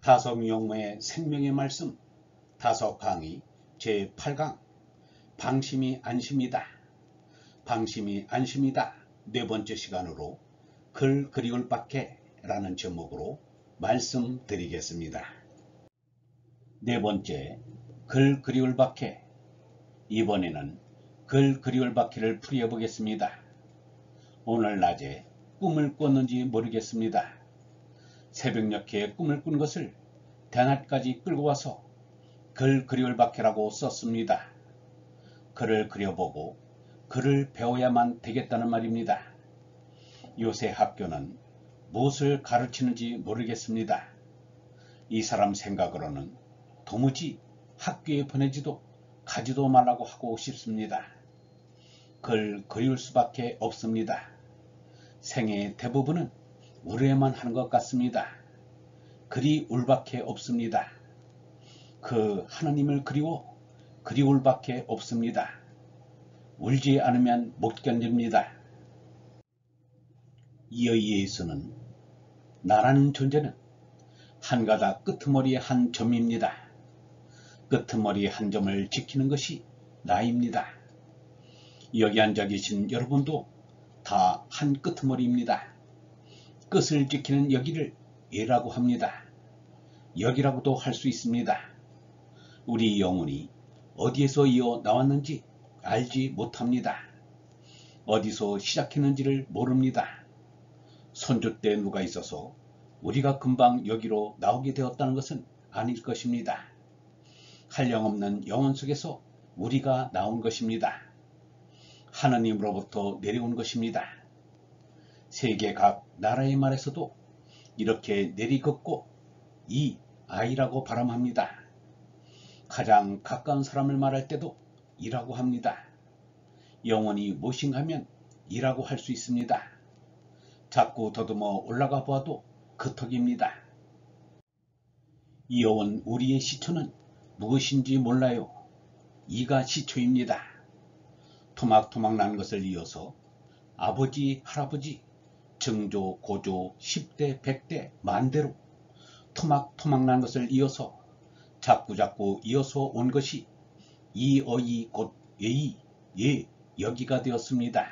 다성영모의 생명의 말씀 다섯 강의 제8강 방심이 안심이다. 방심이 안심이다. 네 번째 시간으로 글 그리울 밖에 라는 제목으로 말씀드리겠습니다. 네 번째, 글 그리울 밖에. 이번에는 글 그리울 밖에를 풀이해 보겠습니다. 오늘 낮에 꿈을 꿨는지 모르겠습니다. 새벽녘에 꿈을 꾼 것을 대낮까지 끌고 와서 글 그리울 밖에라고 썼습니다. 글을 그려보고 글을 배워야만 되겠다는 말입니다. 요새 학교는 무엇을 가르치는지 모르겠습니다. 이 사람 생각으로는 도무지 학교에 보내지도 가지도 말라고 하고 싶습니다. 글 그리울 수밖에 없습니다. 생애의 대부분은 우려야만 하는 것 같습니다. 그리 울밖에 없습니다. 그 하느님을 그리울 밖에 없습니다. 울지 않으면 못 견딥니다. 이어 예수는 나라는 존재는 한 가닥 끄트머리의 한 점입니다. 끄트머리의 한 점을 지키는 것이 나입니다. 여기 앉아 계신 여러분도 다 한 끄트머리입니다. 끝을 지키는 여기를 예라고 합니다. 여기라고도 할 수 있습니다. 우리 영혼이 어디에서 이어 나왔는지 알지 못합니다. 어디서 시작했는지를 모릅니다. 선조 때 누가 있어서 우리가 금방 여기로 나오게 되었다는 것은 아닐 것입니다. 한량없는 영혼 속에서 우리가 나온 것입니다. 하느님으로부터 내려온 것입니다. 세계 각 나라의 말에서도 이렇게 내리긋고 이 아이라고 발음합니다. 가장 가까운 사람을 말할 때도 이라고 합니다. 영원히 무엇인가 하면 이라고 할 수 있습니다. 자꾸 더듬어 올라가 보아도 그 턱입니다. 이어온 우리의 시초는 무엇인지 몰라요. 이가 시초입니다. 토막토막 난 것을 이어서 아버지, 할아버지, 증조, 고조, 10대, 100대, 만대로 토막토막 난 것을 이어서 자꾸자꾸 이어서 온 것이 이어이 곧 예이, 예, 여기가 되었습니다.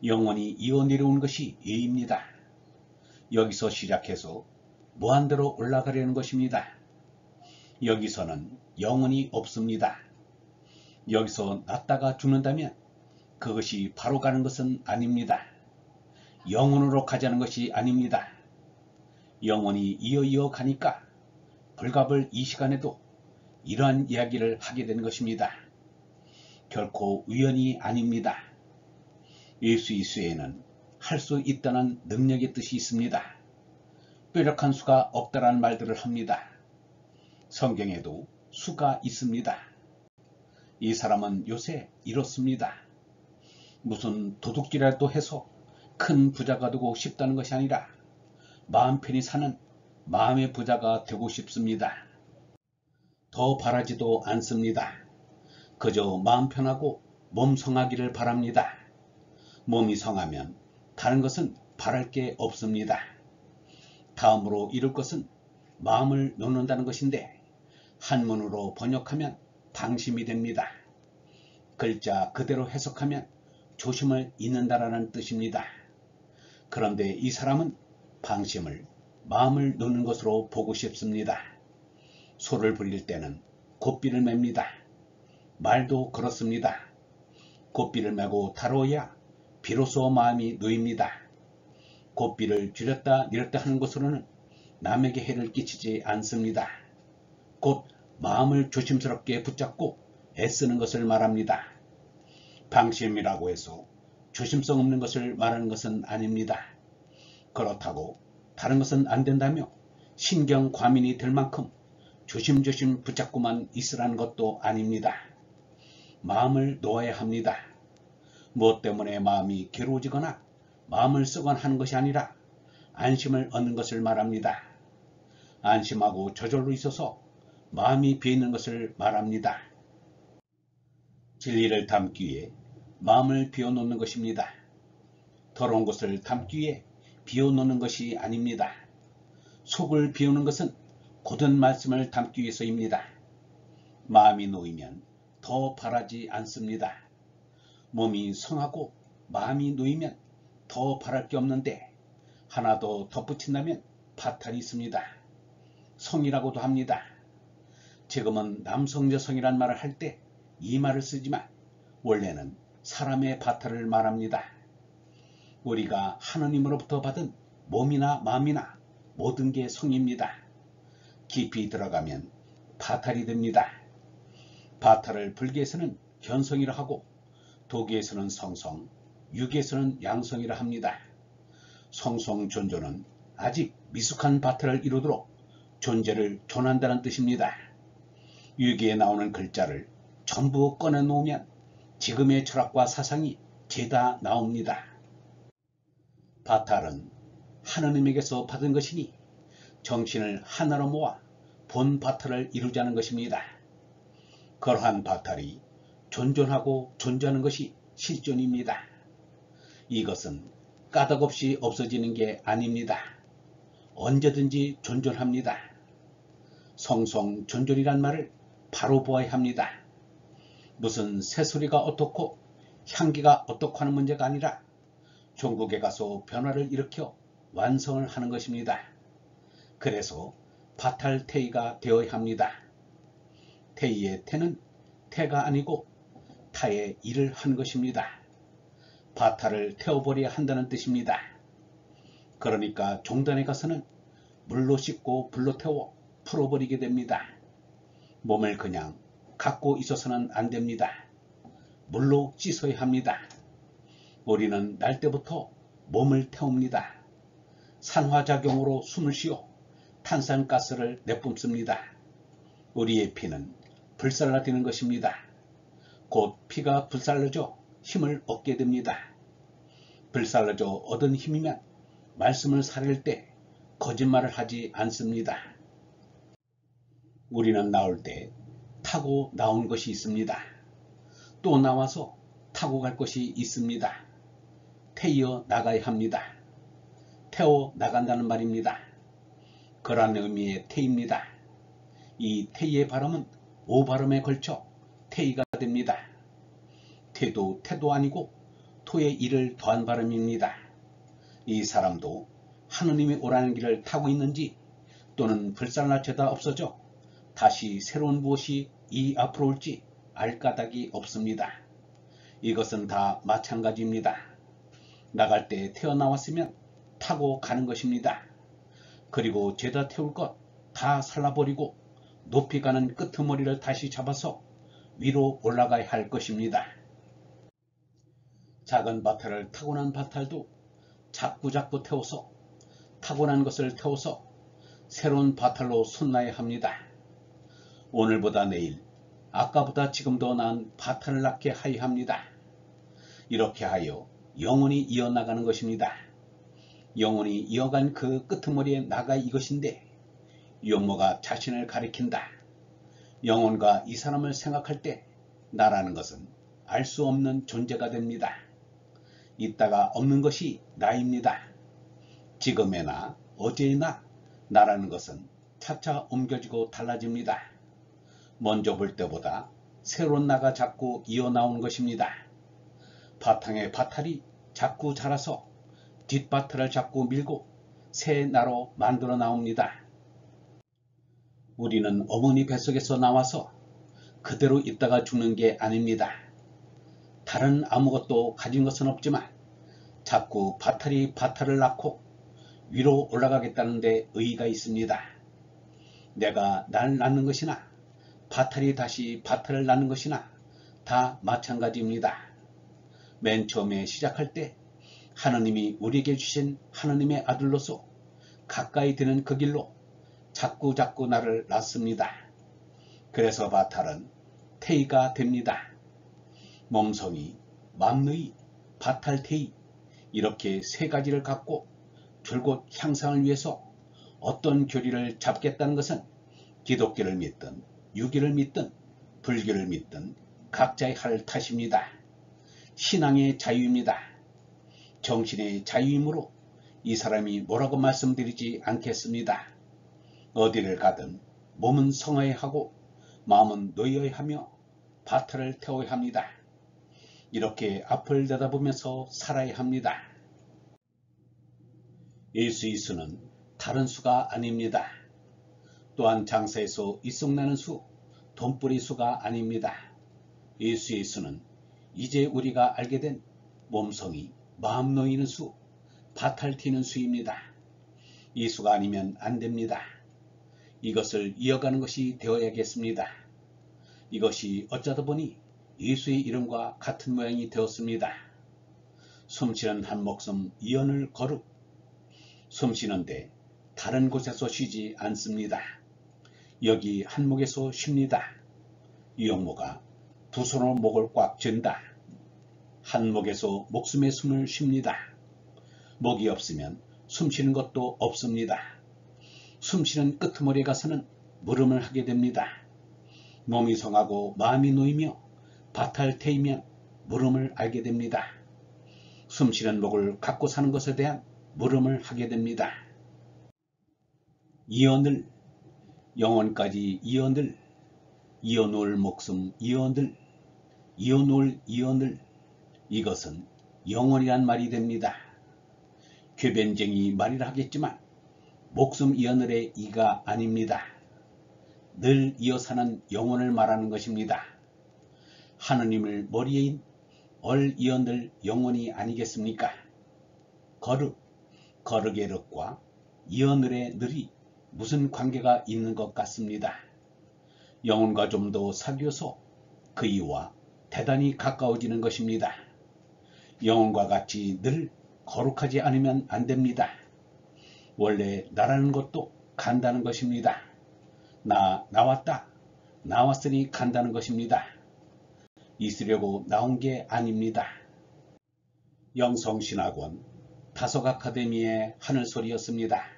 영원히 이어 내려온 것이 예입니다. 여기서 시작해서 무한대로 올라가려는 것입니다. 여기서는 영원히 없습니다. 여기서 났다가 죽는다면 그것이 바로 가는 것은 아닙니다. 영원으로 가자는 것이 아닙니다. 영원히 이어 가니까 불갑을 이 시간에도 이러한 이야기를 하게 된 것입니다. 결코 우연이 아닙니다. 예수 이수에는 할 수 있다는 능력의 뜻이 있습니다. 뾰족한 수가 없다라는 말들을 합니다. 성경에도 수가 있습니다. 이 사람은 요새 이렇습니다. 무슨 도둑질이라도 해서 큰 부자가 되고 싶다는 것이 아니라 마음 편히 사는 마음의 부자가 되고 싶습니다. 더 바라지도 않습니다. 그저 마음 편하고 몸 성하기를 바랍니다. 몸이 성하면 다른 것은 바랄 게 없습니다. 다음으로 이룰 것은 마음을 놓는다는 것인데 한문으로 번역하면 방심이 됩니다. 글자 그대로 해석하면 조심을 잃는다라는 뜻입니다. 그런데 이 사람은 방심을 마음을 놓는 것으로 보고 싶습니다. 소를 불릴 때는 곶비를 맵니다. 말도 그렇습니다. 곶비를 메고 다루어야 비로소 마음이 놓입니다. 곶비를 줄였다 내렸다 하는 것으로는 남에게 해를 끼치지 않습니다. 곧 마음을 조심스럽게 붙잡고 애쓰는 것을 말합니다. 방심이라고 해서 조심성 없는 것을 말하는 것은 아닙니다. 그렇다고 다른 것은 안 된다며 신경 과민이 될 만큼 조심조심 붙잡고만 있으라는 것도 아닙니다. 마음을 놓아야 합니다. 무엇 때문에 마음이 괴로워지거나 마음을 쓰거나 하는 것이 아니라 안심을 얻는 것을 말합니다. 안심하고 저절로 있어서 마음이 비어있는 것을 말합니다. 진리를 담기 위해 마음을 비워놓는 것입니다. 더러운 것을 담기 위해 비워놓는 것이 아닙니다. 속을 비우는 것은 곧은 말씀을 담기 위해서입니다. 마음이 놓이면 더 바라지 않습니다. 몸이 성하고 마음이 놓이면 더 바랄 게 없는데 하나 더 덧붙인다면 바탈이 있습니다. 성이라고도 합니다. 지금은 남성 여성이란 말을 할 때 이 말을 쓰지만 원래는 사람의 바탈을 말합니다. 우리가 하느님으로부터 받은 몸이나 마음이나 모든 게 성입니다. 깊이 들어가면 바탈이 됩니다. 바탈을 불교에서는 견성이라 하고 도교에서는 성성, 유교에서는 양성이라 합니다. 성성존존은 아직 미숙한 바탈을 이루도록 존재를 존한다는 뜻입니다. 유교에 나오는 글자를 전부 꺼내놓으면 지금의 철학과 사상이 죄다 나옵니다. 바탈은 하느님에게서 받은 것이니 정신을 하나로 모아 본 바탈을 이루자는 것입니다. 그러한 바탈이 존존하고 존재하는 것이 실존입니다. 이것은 까닭없이 없어지는 게 아닙니다. 언제든지 존존합니다. 성성존존이란 말을 바로 보아야 합니다. 무슨 새소리가 어떻고 향기가 어떻고 하는 문제가 아니라 종국에 가서 변화를 일으켜 완성을 하는 것입니다. 그래서 바탈태이가 되어야 합니다. 태이의 태는 태가 아니고 타의 일을 한 것입니다. 바탈을 태워버려야 한다는 뜻입니다. 그러니까 종단에 가서는 물로 씻고 불로 태워 풀어버리게 됩니다. 몸을 그냥 갖고 있어서는 안 됩니다. 물로 씻어야 합니다. 우리는 날 때부터 몸을 태웁니다. 산화작용으로 숨을 쉬어 탄산가스를 내뿜습니다. 우리의 피는 불살라지는 것입니다. 곧 피가 불살라져 힘을 얻게 됩니다. 불살라져 얻은 힘이면 말씀을 사릴 때 거짓말을 하지 않습니다. 우리는 나올 때 타고 나온 것이 있습니다. 또 나와서 타고 갈 것이 있습니다. 태워 나가야 합니다. 태워 나간다는 말입니다. 그러한 의미의 태입니다. 이 태의 발음은 5발음에 걸쳐 태이가 됩니다. 태도 태도 아니고 토의 일을 더한 발음입니다. 이 사람도 하느님이 오라는 길을 타고 있는지 또는 불살라 죄다 없어져 다시 새로운 무엇이 이 앞으로 올지 알 까닭이 없습니다. 이것은 다 마찬가지입니다. 나갈 때 태어나왔으면 타고 가는 것입니다. 그리고 죄다 태울 것 다 살라버리고 높이 가는 끄트머리를 다시 잡아서 위로 올라가야 할 것입니다. 작은 바탈을 타고난 바탈도 자꾸자꾸 태워서 타고난 것을 태워서 새로운 바탈로 솟나야 합니다. 오늘보다 내일, 아까보다 지금 더 나은 바탈을 낳게 하여야 합니다. 이렇게 하여 영원히 이어나가는 것입니다. 영원히 이어간 그 끄트머리에 나가 이것인데 용모가 자신을 가리킨다. 영혼과 이 사람을 생각할 때 나라는 것은 알 수 없는 존재가 됩니다. 있다가 없는 것이 나입니다. 지금의 나, 어제의 나라는 것은 차차 옮겨지고 달라집니다. 먼저 볼 때보다 새로운 나가 자꾸 이어나오는 것입니다. 바탕의 바탈이 자꾸 자라서 뒷바탈을 자꾸 밀고 새 나로 만들어 나옵니다. 우리는 어머니 뱃속에서 나와서 그대로 있다가 죽는 게 아닙니다. 다른 아무것도 가진 것은 없지만 자꾸 바탈이 바탈을 낳고 위로 올라가겠다는 데 의의가 있습니다. 내가 날 낳는 것이나 바탈이 다시 바탈을 낳는 것이나 다 마찬가지입니다. 맨 처음에 시작할 때 하느님이 우리에게 주신 하느님의 아들로서 가까이 드는 그 길로 자꾸 나를 낳습니다. 그래서 바탈은 태이가 됩니다. 몸성이, 맘의, 바탈태이 이렇게 세 가지를 갖고 줄곧 향상을 위해서 어떤 교리를 잡겠다는 것은 기독교를 믿든 유교를 믿든 불교를 믿든 각자의 할 탓입니다. 신앙의 자유입니다. 정신의 자유이므로 이 사람이 뭐라고 말씀드리지 않겠습니다. 어디를 가든 몸은 성어야 하고 마음은 놓여야 하며 바탈을 태워야 합니다. 이렇게 앞을 내다보면서 살아야 합니다. 예수의 수는 다른 수가 아닙니다. 또한 장사에서 일속나는 수, 돈벌이 수가 아닙니다. 예수의 수는 이제 우리가 알게 된 몸성이 마음 놓이는 수, 바탈 튀는 수입니다. 이 수가 아니면 안 됩니다. 이것을 이어가는 것이 되어야겠습니다. 이것이 어쩌다 보니 예수의 이름과 같은 모양이 되었습니다. 숨쉬는 한 목숨 이언을 거룩. 숨쉬는데 다른 곳에서 쉬지 않습니다. 여기 한 목에서 쉽니다. 이영모가 두 손으로 목을 꽉 쥔다. 한 목에서 목숨의 숨을 쉽니다. 목이 없으면 숨쉬는 것도 없습니다. 숨쉬는 끄트머리에 가서는 물음을 하게 됩니다. 몸이 성하고 마음이 놓이며 바탈 태이면 물음을 알게 됩니다. 숨쉬는 목을 갖고 사는 것에 대한 물음을 하게 됩니다. 이언을, 영혼까지 이언을, 이어놓을 목숨 이언을, 이어놓을 이언을, 이것은 영혼이란 말이 됩니다. 궤변쟁이 말이라 하겠지만 목숨 이어늘의 이가 아닙니다. 늘 이어사는 영혼을 말하는 것입니다. 하느님을 머리에인 얼 이어늘 영혼이 아니겠습니까? 거룩의 륵과 이어늘의 늘이 무슨 관계가 있는 것 같습니다. 영혼과 좀 더 사귀어서 그 이와 대단히 가까워지는 것입니다. 영혼과 같이 늘 거룩하지 않으면 안 됩니다. 원래 나라는 것도 간다는 것입니다. 나왔다. 나왔으니 간다는 것입니다. 있으려고 나온 게 아닙니다. 영성신학원 다속 아카데미의 하늘소리였습니다.